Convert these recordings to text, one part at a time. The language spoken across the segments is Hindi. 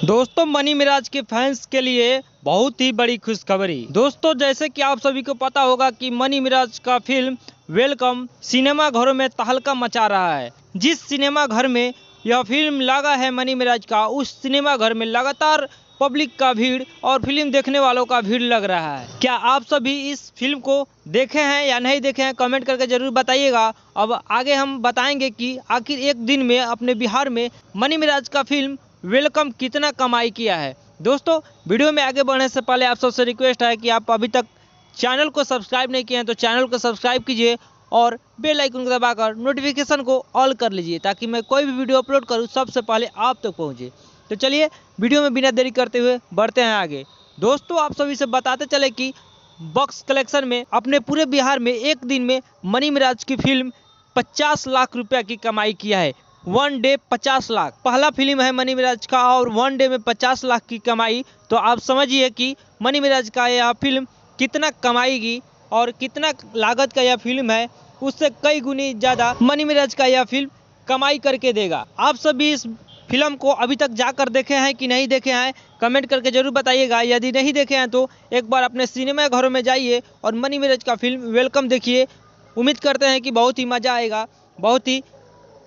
दोस्तों, मनी मिराज के फैंस के लिए बहुत ही बड़ी खुशखबरी। दोस्तों, जैसे कि आप सभी को पता होगा कि मनी मिराज का फिल्म वेलकम सिनेमा घरों में तहलका मचा रहा है। जिस सिनेमा घर में यह फिल्म लगा है मनी मिराज का, उस सिनेमा घर में लगातार पब्लिक का भीड़ और फिल्म देखने वालों का भीड़ लग रहा है। क्या आप सभी इस फिल्म को देखे हैं या नहीं देखे हैं, कमेंट करके जरूर बताइएगा। अब आगे हम बताएंगे कि आखिर एक दिन में अपने बिहार में मनी मिराज का फिल्म वेलकम कितना कमाई किया है। दोस्तों, वीडियो में आगे बढ़ने से पहले आप सबसे रिक्वेस्ट है कि आप अभी तक चैनल को सब्सक्राइब नहीं किए हैं तो चैनल को सब्सक्राइब कीजिए और बेल आइकन को दबाकर नोटिफिकेशन को ऑल कर लीजिए, ताकि मैं कोई भी वीडियो अपलोड करूं सबसे पहले आप तक पहुंचे। तो चलिए वीडियो में बिना देरी करते हुए बढ़ते हैं आगे। दोस्तों, आप सभी से बताते चले कि बॉक्स कलेक्शन में अपने पूरे बिहार में एक दिन में मनी मिराज की फिल्म 50 लाख रुपया की कमाई किया है। वन डे 50 लाख, पहला फिल्म है मनी मिराज का और वन डे में 50 लाख की कमाई। तो आप समझिए कि मनी मिराज का यह फिल्म कितना कमाएगी और कितना लागत का यह फिल्म है, उससे कई गुनी ज़्यादा मनी मिराज का यह फिल्म कमाई करके देगा। आप सभी इस फिल्म को अभी तक जाकर देखे हैं कि नहीं देखे हैं, कमेंट करके जरूर बताइएगा। यदि नहीं देखे हैं तो एक बार अपने सिनेमा घरों में जाइए और मनी मिराज का फिल्म वेलकम देखिए। उम्मीद करते हैं कि बहुत ही मज़ा आएगा। बहुत ही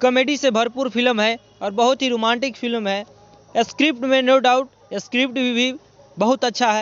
कॉमेडी से भरपूर फिल्म है और बहुत ही रोमांटिक फिल्म है। स्क्रिप्ट में नो डाउट स्क्रिप्ट भी बहुत अच्छा है।